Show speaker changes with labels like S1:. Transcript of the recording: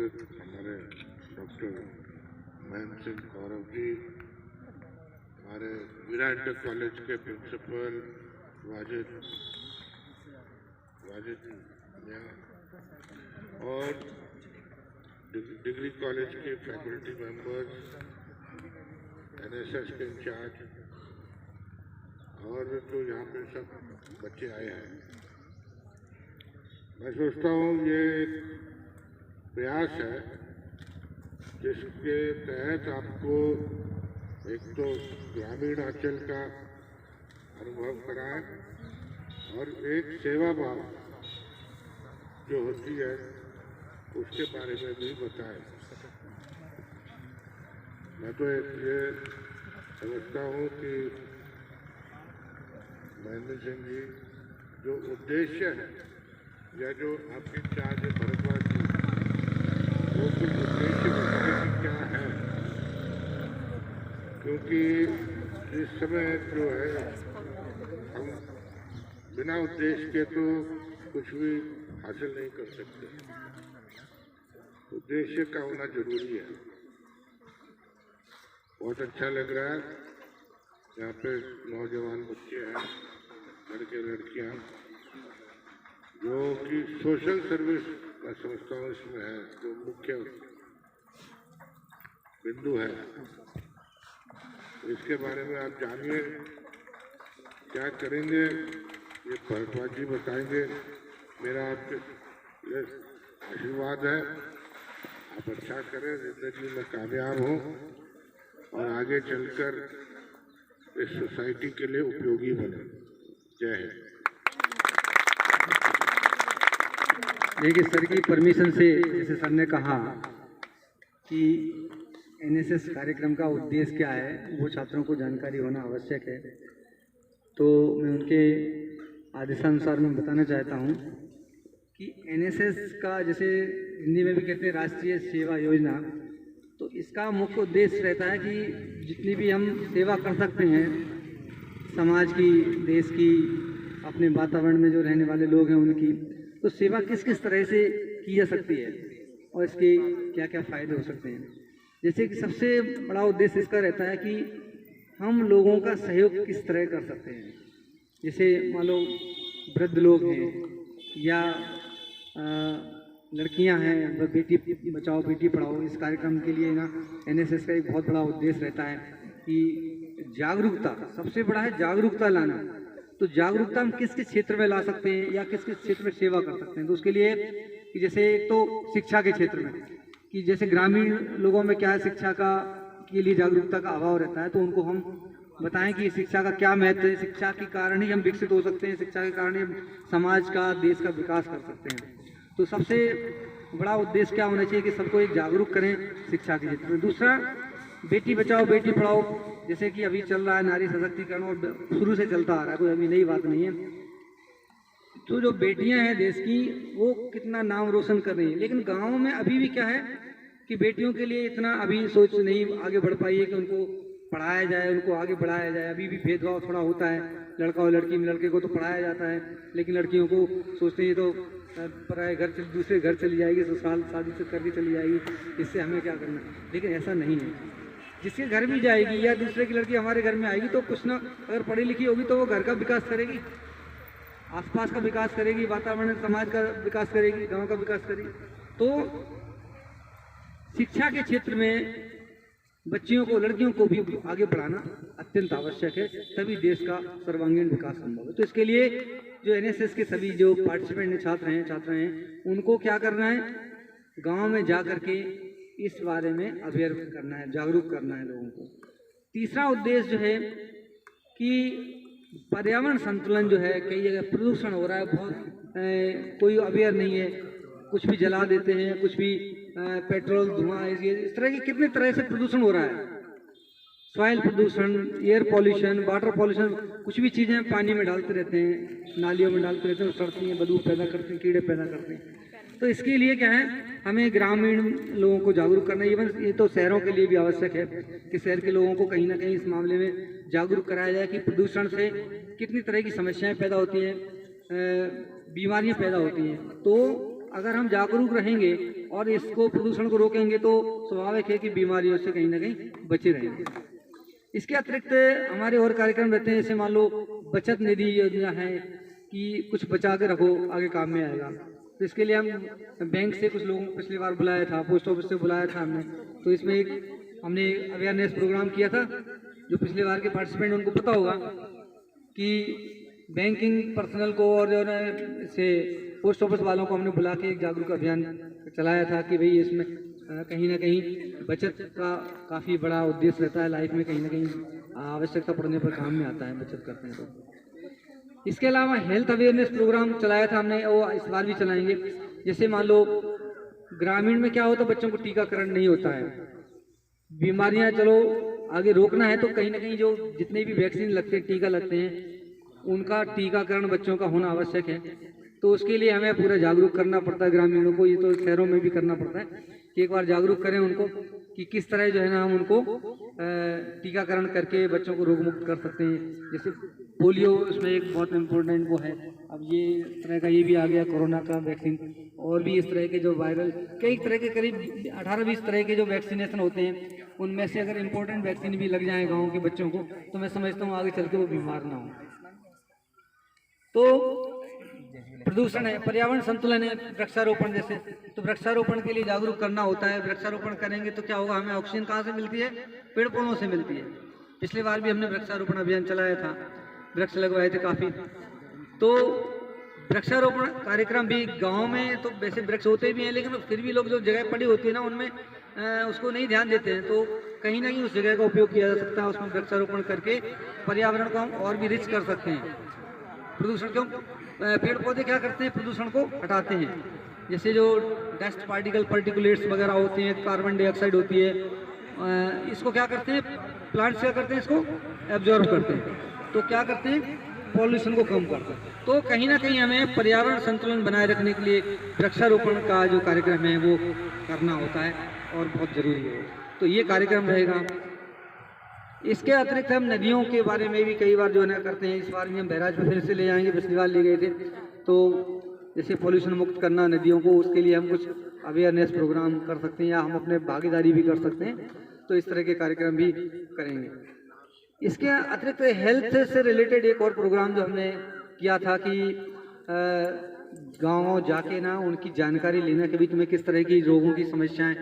S1: उपस्थित हमारे डॉक्टर महेंद्र सिंह गौरव जी, हमारे विराट कॉलेज के प्रिंसिपल वाजिद मियां और डिग्री कॉलेज के फैकल्टी मेंबर्स, एनएसएस के इंचार्ज और जो यहाँ पे सब बच्चे आए हैं, मैं सोचता हूँ ये एक प्रयास है जिसके तहत आपको एक तो ग्रामीण अंचल का अनुभव कराएं और एक सेवा भाव जो होती है उसके बारे में भी बताएं। मैं तो ये समझता हूँ कि महेंद्र सिंह जी जो उद्देश्य है या जो आपके चार्ज है भरद्वाज जी, वो कुछ उद्देश्य बताए कि क्या है, क्योंकि इस समय जो है हम बिना उद्देश्य के तो कुछ भी हासिल नहीं कर सकते। उद्देश्य का होना जरूरी है। बहुत अच्छा लग रहा है, यहाँ पे नौजवान बच्चे हैं, लड़के लड़कियां, जो कि सोशल सर्विस मैं समझता हूँ इसमें है जो मुख्य बिंदु है। इसके बारे में आप जानिए क्या करेंगे, ये भरद्वाज जी बताएंगे। मेरा आपके लिए आशीर्वाद है, आप अच्छा करें, जिंदगी में कामयाब हो और आगे चलकर इस सोसाइटी के लिए उपयोगी बने। जय हिंद।
S2: देखिए, सर की परमिशन से जैसे सर ने कहा कि एनएसएस कार्यक्रम का उद्देश्य क्या है वो छात्रों को जानकारी होना आवश्यक है, तो मैं उनके आदेशानुसार मैं बताना चाहता हूँ कि एनएसएस का जैसे हिंदी में भी कहते हैं राष्ट्रीय सेवा योजना, तो इसका मुख्य उद्देश्य रहता है कि जितनी भी हम सेवा कर सकते हैं समाज की, देश की, अपने वातावरण में जो रहने वाले लोग हैं उनकी, तो सेवा किस किस तरह से की जा सकती है और इसके क्या क्या फ़ायदे हो सकते हैं। जैसे कि सबसे बड़ा उद्देश्य इसका रहता है कि हम लोगों का सहयोग किस तरह कर सकते हैं। जैसे मान लो वृद्ध लोग हैं या लड़कियां हैं, बेटी बचाओ बेटी पढ़ाओ, इस कार्यक्रम के लिए ना एनएसएस का एक बहुत बड़ा उद्देश्य रहता है कि जागरूकता, सबसे बड़ा है जागरूकता लाना। तो जागरूकता हम किस किस क्षेत्र में ला सकते हैं या किस किस क्षेत्र में सेवा कर सकते हैं। तो उसके लिए कि जैसे एक तो शिक्षा के क्षेत्र में, कि जैसे ग्रामीण लोगों में क्या है, शिक्षा का के लिए जागरूकता का अभाव रहता है, तो उनको हम बताएं कि शिक्षा का क्या महत्व है, शिक्षा के कारण ही हम विकसित हो सकते हैं, शिक्षा के कारण ही हम समाज का, देश का विकास कर सकते हैं। तो सबसे बड़ा उद्देश्य क्या होना चाहिए कि सबको एक जागरूक करें शिक्षा के क्षेत्र में। दूसरा, बेटी बचाओ बेटी पढ़ाओ, जैसे कि अभी चल रहा है नारी सशक्तिकरण और शुरू से चलता आ रहा है, कोई अभी नई बात नहीं है। तो जो बेटियां हैं देश की, वो कितना नाम रोशन कर रही है, लेकिन गाँव में अभी भी क्या है कि बेटियों के लिए इतना अभी सोच नहीं आगे बढ़ पाई है कि उनको पढ़ाया जाए, उनको आगे बढ़ाया जाए। अभी भी भेदभाव थोड़ा होता है, लड़का और लड़की में, लड़के को तो पढ़ाया जाता है लेकिन लड़कियों को सोचते हैं तो पराए घर दूसरे घर चली जाएगी, ससुराल शादी से करके चली जाएगी, इससे हमें क्या करना। लेकिन ऐसा नहीं है, जिसके घर भी जाएगी या दूसरे की लड़की हमारे घर में आएगी तो कुछ ना, अगर पढ़ी लिखी होगी तो वो घर का विकास करेगी, आसपास का विकास करेगी, वातावरण समाज का विकास करेगी, गांव का विकास करेगी। तो शिक्षा के क्षेत्र में बच्चियों को, लड़कियों को भी आगे बढ़ाना अत्यंत आवश्यक है, तभी देश का सर्वांगीण विकास संभव है। तो इसके लिए जो एनएसएस के सभी जो पार्टिसिपेंट छात्र हैं, उनको क्या करना है, गांव में जा करके इस बारे में अवेयर करना है, जागरूक करना है लोगों को। तीसरा उद्देश्य जो है कि पर्यावरण संतुलन जो है, कई जगह प्रदूषण हो रहा है बहुत, कोई अवेयर नहीं है, कुछ भी जला देते हैं, कुछ भी पेट्रोल धुआं, इस तरह की कितने तरह से प्रदूषण हो रहा है, सॉइल प्रदूषण, एयर पॉल्यूशन, वाटर पॉल्यूशन, कुछ भी चीज़ें पानी में डालते रहते हैं, नालियों में डालते रहते हैं, सड़ती हैं, बदबू पैदा करते हैं, कीड़े पैदा करते हैं। तो इसके लिए क्या है, हमें ग्रामीण लोगों को जागरूक करना, इवन ये तो शहरों के लिए भी आवश्यक है कि शहर के लोगों को कहीं ना कहीं इस मामले में जागरूक कराया जाए कि प्रदूषण से कितनी तरह की समस्याएं पैदा होती हैं, बीमारियां पैदा होती हैं। तो अगर हम जागरूक रहेंगे और इसको प्रदूषण को रोकेंगे तो स्वाभाविक है कि बीमारियों से कहीं ना कहीं बचे रहेंगे। इसके अतिरिक्त हमारे और कार्यक्रम रहते हैं, जैसे मान लो बचत निधि योजना है कि कुछ बचा के रखो, आगे काम में आएगा। तो इसके लिए हम बैंक से कुछ लोगों को पिछली बार बुलाया था, पोस्ट ऑफिस से बुलाया था हमने, तो इसमें एक हमने अवेयरनेस प्रोग्राम किया था। जो पिछले बार के पार्टिसिपेंट उनको पता होगा कि बैंकिंग पर्सनल को और जो है से पोस्ट ऑफिस वालों को हमने बुला के एक जागरूक अभियान चलाया था कि भाई इसमें कहीं ना कहीं बचत का काफ़ी बड़ा उद्देश्य रहता है, लाइफ में कहीं ना कहीं आवश्यकता पड़ने पर काम में आता है बचत करते हैं तो। इसके अलावा हेल्थ अवेयरनेस प्रोग्राम चलाया था हमने, वो इस बार भी चलाएंगे। जैसे मान लो ग्रामीण में क्या होता है, बच्चों को टीकाकरण नहीं होता है, बीमारियां चलो आगे रोकना है तो कहीं ना कहीं जो जितने भी वैक्सीन लगते हैं, टीका लगते हैं, उनका टीकाकरण बच्चों का होना आवश्यक है। तो उसके लिए हमें पूरा जागरूक करना पड़ता है ग्रामीणों को, ये तो शहरों में भी करना पड़ता है कि एक बार जागरूक करें उनको कि किस तरह जो है ना हम उनको टीकाकरण करके बच्चों को रोग मुक्त कर सकते हैं। जैसे पोलियो उसमें एक बहुत इम्पोर्टेंट वो है, अब ये इस तरह का ये भी आ गया कोरोना का वैक्सीन, और भी इस तरह के जो वायरल कई तरह के करीब 18-20 तरह के जो वैक्सीनेशन होते हैं, उनमें से अगर इम्पोर्टेंट वैक्सीन भी लग जाए गाँव के बच्चों को तो मैं समझता हूँ आगे चल के वो बीमार ना हो। तो प्रदूषण है, पर्यावरण संतुलन है, वृक्षारोपण जैसे, तो वृक्षारोपण के लिए जागरूक करना होता है। वृक्षारोपण करेंगे तो क्या होगा, हमें ऑक्सीजन कहाँ से मिलती है, पेड़ पौधों से मिलती है। पिछले बार भी हमने वृक्षारोपण अभियान चलाया था, वृक्ष लगवाए थे काफ़ी। तो वृक्षारोपण कार्यक्रम भी गाँव में तो वैसे वृक्ष होते भी हैं, लेकिन फिर भी लोग जो जगह पड़ी होती है ना उनमें उसको नहीं ध्यान देते हैं, तो कहीं ना कहीं उस जगह का उपयोग किया जा सकता है। उसमें वृक्षारोपण करके पर्यावरण को हम और भी रिच कर सकते हैं। प्रदूषण क्यों, पेड़ पौधे क्या करते हैं, प्रदूषण को हटाते हैं। जैसे जो डस्ट पार्टिकुलेट्स वगैरह होते हैं, कार्बन डाइऑक्साइड होती है, इसको क्या करते हैं प्लांट्स, क्या करते हैं इसको एब्जॉर्ब करते हैं, तो क्या करते हैं पॉल्यूशन को कम करते हैं। तो कहीं ना कहीं हमें पर्यावरण संतुलन बनाए रखने के लिए वृक्षारोपण का जो कार्यक्रम है वो करना होता है और बहुत जरूरी है। तो ये कार्यक्रम रहेगा। इसके अतिरिक्त हम नदियों के बारे में भी कई बार जो है ना करते हैं। इस बार भी हम बहराइच में फिर से ले जाएंगे, पिछली बार ले गए थे, तो जैसे पॉल्यूशन मुक्त करना नदियों को, उसके लिए हम कुछ अवेयरनेस प्रोग्राम कर सकते हैं या हम अपने भागीदारी भी कर सकते हैं। तो इस तरह के कार्यक्रम भी करेंगे। इसके अतिरिक्त हेल्थ से रिलेटेड एक और प्रोग्राम जो हमने किया था कि गाँव जाके ना उनकी जानकारी लेना कि भी तुम्हें किस तरह की रोगों की समस्याएं